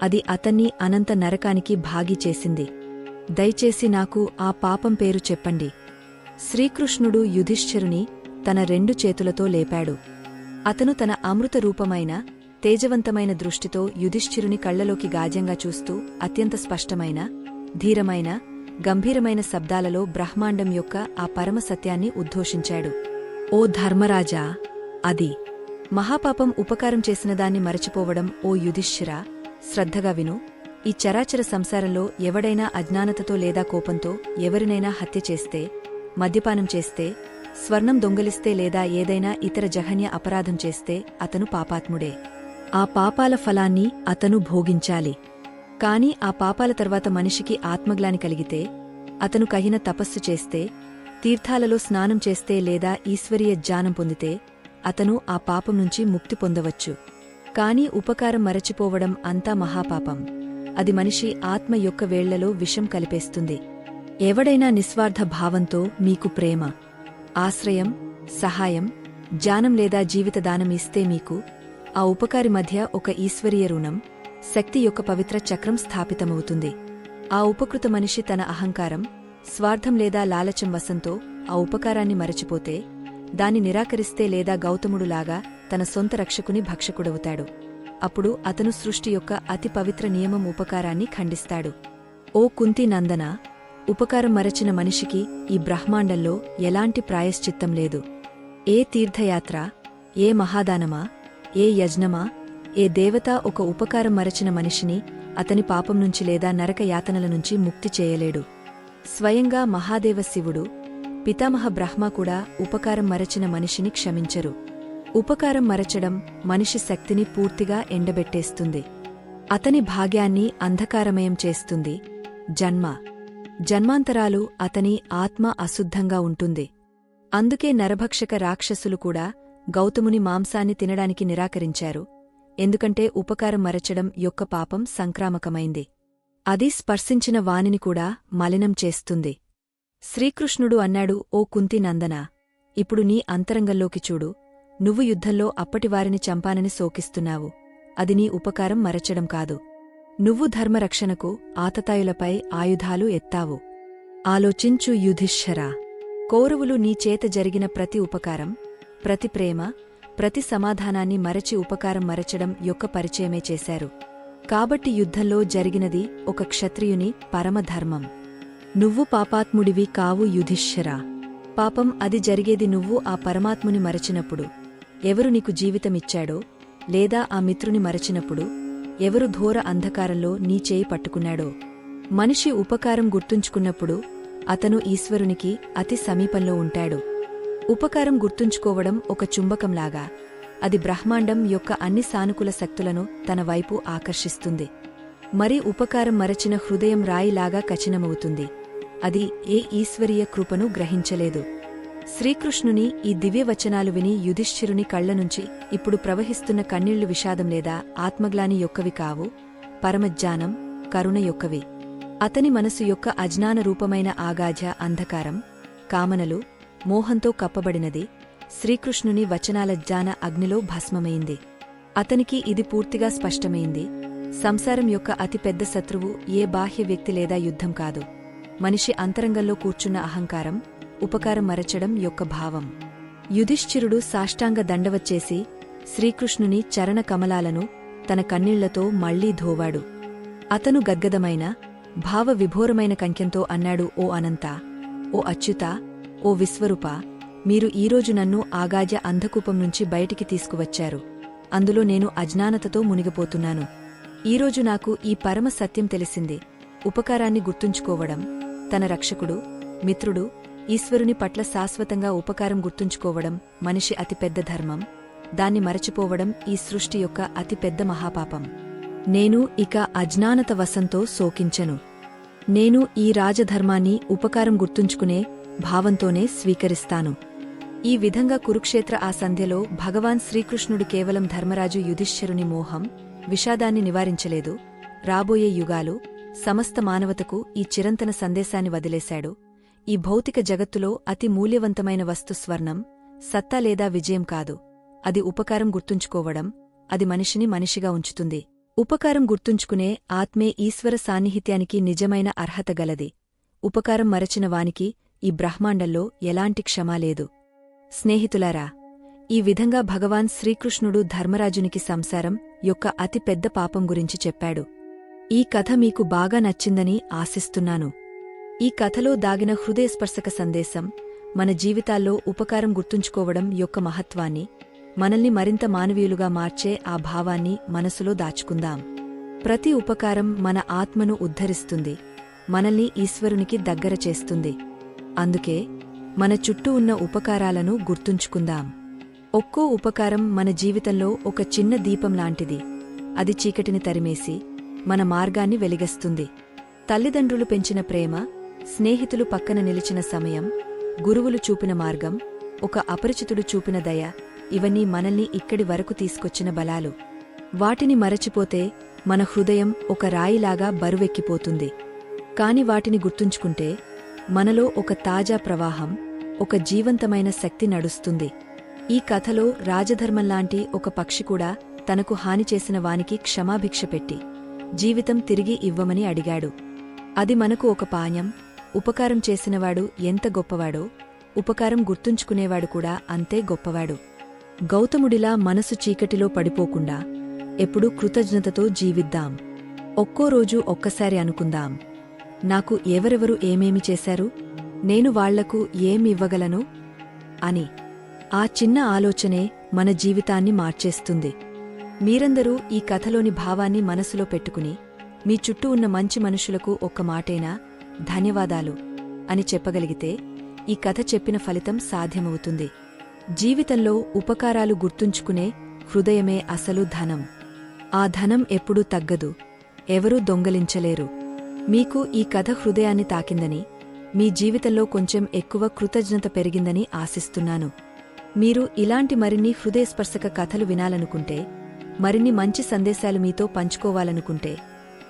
అది అతన్ని అనంత నరకానికి భాగి చేసింది. దయచేసి నాకు ఆ పాపం పేరు చెప్పండి. శ్రీకృష్ణుడు యుధిష్ఠిరుని తన 2 చేతులతో లేపాడు. అతను తన అమృత రూపమైన తేజవంతమైన దృష్టితో యుధిష్ఠిరుని కళ్లలోకి గాజ్యంగా చూస్తూ అత్యంత స్పష్టమైన, ధీరమైన, గంభీరమైన శబ్దాలలో బ్రహ్మాండం యొక్క ఆ పరమసత్యాన్ని ఉద్ఘోషించాడు. ఓ ధర్మరాజా! అది మహాపాపం ఉపకారం చేసినదాన్ని మరచిపోవడం. ఓ యుధిష్ఠిరా! శ్రద్ధగా విను. ఈ చరాచర సంసారంలో ఎవడైనా అజ్ఞానతతో లేదా కోపంతో ఎవరినైనా హత్య చేస్తే, మద్యపానం చేస్తే, స్వర్ణం దొంగలిస్తే లేదా ఏదైనా ఇతర జఘన్య అపరాధం చేస్తే అతను పాపాత్ముడే. ఆ పాపాల ఫలాన్ని అతను భోగించాలి. కాని ఆ పాపాల తర్వాత మనిషికి ఆత్మగ్లాని కలిగితే, అతను కహిన తపస్సు చేస్తే, తీర్థాలలో స్నానం చేస్తే లేదా ఈశ్వరీయ జ్ఞానం పొందితే అతను ఆ పాపం నుంచి ముక్తి పొందవచ్చు. కాని ఉపకారం మరచిపోవడం అంతా మహాపాపం. అది మనిషి ఆత్మ యొక్క వేళ్లలో విషం కలిపేస్తుంది. ఎవడైనా నిస్వార్థ భావంతో మీకు ప్రేమ, ఆశ్రయం, సహాయం, జ్ఞానం లేదా జీవితదానం ఇస్తే మీకు ఆ ఉపకారి మధ్య ఒక ఈశ్వరీయ రుణం, శక్తి యొక్క పవిత్ర చక్రం స్థాపితమవుతుంది. ఆ ఉపకృత మనిషి తన అహంకారం, స్వార్థం లేదా లాలచం వశంతో ఆ ఉపకారాన్ని మరచిపోతే, దాన్ని నిరాకరిస్తే లేదా గౌతముడులాగా తన సొంత రక్షకుని భక్షకుడవుతాడు. అప్పుడు అతను సృష్టి యొక్క అతి పవిత్ర నియమం ఉపకారాన్ని ఖండిస్తాడు. ఓ కుంతి నందన! ఉపకారం మరచిన మనిషికి ఈ బ్రహ్మాండంలో ఎలాంటి ప్రాయశ్చిత్తం లేదు. ఏ తీర్థయాత్ర, ఏ మహాదానమా, ఏ యజ్ఞమా, ఏ దేవత ఒక ఉపకారం మరచిన మనిషిని అతని పాపం నుంచి లేదా నరక యాతనల నుంచి ముక్తి చేయలేడు. స్వయంగా మహాదేవ శివుడు, పితామహ బ్రహ్మ కూడా ఉపకారం మరచిన మనిషిని క్షమించరు. ఉపకారం మరచడం మనిషి శక్తిని పూర్తిగా ఎండబెట్టేస్తుంది. అతని భాగ్యాన్ని అంధకారమయం చేస్తుంది. జన్మాంతరాలు అతని ఆత్మ అశుద్ధంగా ఉంటుంది. అందుకే నరభక్షక రాక్షసులు కూడా గౌతముని మాంసాన్ని తినడానికి నిరాకరించారు. ఎందుకంటే ఉపకారం మరచడం యొక్క పాపం సంక్రామకమైంది. అది స్పర్శించిన వానిని కూడా మలినం చేస్తుంది. శ్రీకృష్ణుడు అన్నాడు, ఓ కుంతి నందనా! ఇప్పుడు నీ అంతరంగంలోకి చూడు. నువ్వు యుద్ధంలో అప్పటివారిని చంపానని శోకిస్తున్నావు. అది నీ ఉపకారం మరచడం కాదు. నువ్వు ధర్మరక్షణకు ఆతతాయులపై ఆయుధాలు ఎత్తావు. ఆలోచించు యుధిష్ఠిరా! కౌరవులు నీ చేత జరిగిన ప్రతి ఉపకారం, ప్రతి ప్రేమ, ప్రతి సమాధానాన్ని మరచి ఉపకారం మరచడం యొక్క పరిచయమే చేశారు. కాబట్టి యుద్ధంలో జరిగినది ఒక క్షత్రియుని పరమధర్మం. నువ్వు పాపాత్ముడివి కావు యుధిష్ఠిరా! పాపం అది జరిగేది నువ్వు ఆ పరమాత్ముని మరచినప్పుడు. ఎవరు నీకు జీవితమిచ్చాడో, లేదా ఆ మిత్రుని మరచినప్పుడు, ఎవరు ఘోర అంధకారంలో నీ చేయి పట్టుకున్నాడో. మనిషి ఉపకారం గుర్తుంచుకున్నప్పుడు అతను ఈశ్వరునికి అతి సమీపంలో ఉంటాడు. ఉపకారం గుర్తుంచుకోవడం ఒక చుంబకంలాగా, అది బ్రహ్మాండం యొక్క అన్ని సానుకూల శక్తులను తన వైపు ఆకర్షిస్తుంది. మరి ఉపకారం మరచిన హృదయం రాయిలాగా కఠినమవుతుంది. అది ఏ ఈశ్వరీయ కృపను గ్రహించలేదు. శ్రీకృష్ణుని ఈ దివ్యవచనాలు విని యుధిష్ఠిరుని కళ్లనుంచి ఇప్పుడు ప్రవహిస్తున్న కన్నీళ్లు విషాదం లేదా ఆత్మగ్లాని యొక్కవి కావు, పరమజ్ఞానం, కరుణ యొక్కవి. అతని మనసు యొక్క అజ్ఞాన రూపమైన ఆగాధ్య అంధకారం, కామనలు, మోహంతో కప్పబడినది శ్రీకృష్ణుని వచనాల జ్ఞాన అగ్నిలో భస్మమైంది. అతనికి ఇది పూర్తిగా స్పష్టమైంది. సంసారం యొక్క అతిపెద్ద శత్రువు ఏ బాహ్య వ్యక్తి లేదా యుద్ధం కాదు, మనిషి అంతరంగంలో కూర్చున్న అహంకారం, ఉపకారం మరచడం యొక్క భావం. యుధిష్ఠిరుడు సాష్టాంగ దండవచ్చేసి శ్రీకృష్ణుని చరణ కమలాలను తన కన్నీళ్లతో మళ్లీ ధోవాడు. అతను గద్గదమైన, భావ విభోరమైన కంక్యంతో అన్నాడు, ఓ అనంత, ఓ అచ్యుత, ఓ విశ్వరూప, మీరు ఈరోజు నన్ను ఆగాధ్య అంధకూపం నుంచి బయటికి తీసుకువచ్చారు. అందులో నేను అజ్ఞానతతో మునిగిపోతున్నాను. ఈరోజు నాకు ఈ పరమ సత్యం తెలిసింది. ఉపకారాన్ని గుర్తుంచుకోవడం, తన రక్షకుడు, మిత్రుడు, ఈశ్వరుని పట్ల శాశ్వతంగా ఉపకారం గుర్తుంచుకోవడం మనిషి అతిపెద్ద ధర్మం. దాన్ని మరచిపోవడం ఈ సృష్టి యొక్క అతిపెద్ద మహాపాపం. నేను ఇక అజ్ఞానత వశంతో శోకించను. నేను ఈ రాజధర్మాన్ని ఉపకారం గుర్తుంచుకునే భావంతోనే స్వీకరిస్తాను. ఈ విధంగా కురుక్షేత్ర ఆ సంధ్యలో భగవాన్ శ్రీకృష్ణుడు కేవలం ధర్మరాజు యుధిష్ఠిరుని మోహం, విషాదాన్ని నివారించలేదు. రాబోయే యుగాలు సమస్త మానవతకు ఈ చిరంతన సందేశాన్ని వదిలేశాడు. ఈ భౌతిక జగత్తులో అతి మూల్యవంతమైన వస్తు స్వర్ణం, సత్తా లేదా విజయం కాదు. అది ఉపకారం గుర్తుంచుకోవడం. అది మనిషిని మనిషిగా ఉంచుతుంది. ఉపకారం గుర్తుంచుకునే ఆత్మే ఈశ్వర సాన్నిహిత్యానికి నిజమైన అర్హత గలది. ఉపకారం మరచిన వానికి ఈ బ్రహ్మాండంలో ఎలాంటి క్షమా లేదు. స్నేహితులారా, ఈ విధంగా భగవాన్ శ్రీకృష్ణుడు ధర్మరాజునికి సంసారం యొక్క అతి పెద్ద పాపం గురించి చెప్పాడు. ఈ కథ మీకు బాగా నచ్చిందని ఆశిస్తున్నాను. ఈ కథలో దాగిన హృదయస్పర్శక సందేశం మన జీవితాల్లో ఉపకారం గుర్తుంచుకోవడం యొక్క మహత్వాన్ని, మనల్ని మరింత మానవీయులుగా మార్చే ఆ భావాన్ని మనసులో దాచుకుందాం. ప్రతి ఉపకారం మన ఆత్మను ఉద్ధరిస్తుంది, మనల్ని ఈశ్వరునికి దగ్గర చేస్తుంది. అందుకే మన చుట్టూ ఉన్న ఉపకారాలను గుర్తుంచుకుందాం. ఒక్కో ఉపకారం మన జీవితంలో ఒక చిన్న దీపం లాంటిది. అది చీకటిని తరిమేసి మన మార్గాన్ని వెలిగిస్తుంది. తల్లిదండ్రులు పెంచిన ప్రేమ, స్నేహితులు పక్కన నిలిచిన సమయం, గురువులు చూపిన మార్గం, ఒక అపరిచితుడు చూపిన దయ, ఇవన్నీ మనల్ని ఇక్కడి వరకు తీసుకొచ్చిన బలాలు. వాటిని మరచిపోతే మన హృదయం ఒక రాయిలాగా బరువెక్కిపోతుంది. కాని వాటిని గుర్తుంచుకుంటే మనలో ఒక తాజా ప్రవాహం, ఒక జీవంతమైన శక్తి నడుస్తుంది. ఈ కథలో రాజధర్మంలాంటి ఒక పక్షి కూడా తనకు హాని చేసిన వానికి క్షమాభిక్ష పెట్టి జీవితం తిరిగి ఇవ్వమని అడిగాడు. అది మనకు ఒక పాణ్యం. ఉపకారం చేసినవాడు ఎంత గొప్పవాడో, ఉపకారం గుర్తుంచుకునేవాడు కూడా అంతే గొప్పవాడు. గౌతముడిలా మనసు చీకటిలో పడిపోకుండా ఎప్పుడూ కృతజ్ఞతతో జీవిద్దాం. ఒక్కో రోజు ఒక్కసారి అనుకుందాం, నాకు ఎవరెవరు ఏమేమి చేశారు, నేను వాళ్లకు ఏమి ఇవ్వగలను అని. ఆ చిన్న ఆలోచనే మన జీవితాన్ని మార్చేస్తుంది. మీరందరూ ఈ కథలోని భావాన్ని మనసులో పెట్టుకుని మీ చుట్టూ ఉన్న మంచి మనుషులకు ఒక్క మాటైనా ధన్యవాదాలు అని చెప్పగలిగితే ఈ కథ చెప్పిన ఫలితం సాధ్యమవుతుంది. జీవితంలో ఉపకారాలు గుర్తుంచుకునే హృదయమే అసలు ధనం. ఆ ధనం ఎప్పుడూ తగ్గదు, ఎవరూ దొంగలించలేరు. మీకు ఈ కథ హృదయాన్ని తాకిందని, మీ జీవితంలో కొంచెం ఎక్కువ కృతజ్ఞత పెరిగిందని ఆశిస్తున్నాను. మీరు ఇలాంటి మరిన్ని హృదయస్పర్శక కథలు వినాలనుకుంటే, మరిన్ని మంచి సందేశాలు మీతో పంచుకోవాలనుకుంటే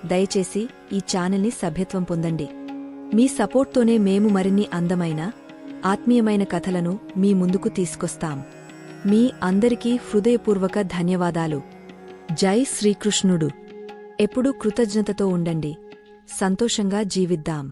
దయచేసి ఈ ఛానల్ని సభ్యత్వం పొందండి. మీ సపోర్ట్తోనే మేము మరిన్ని అందమైన, ఆత్మీయమైన కథలను మీ ముందుకు తీసుకొస్తాం. మీ అందరికీ హృదయపూర్వక ధన్యవాదాలు. జై శ్రీకృష్ణుడు. ఎప్పుడూ కృతజ్ఞతతో ఉండండి. సంతోషంగా జీవిద్దాం.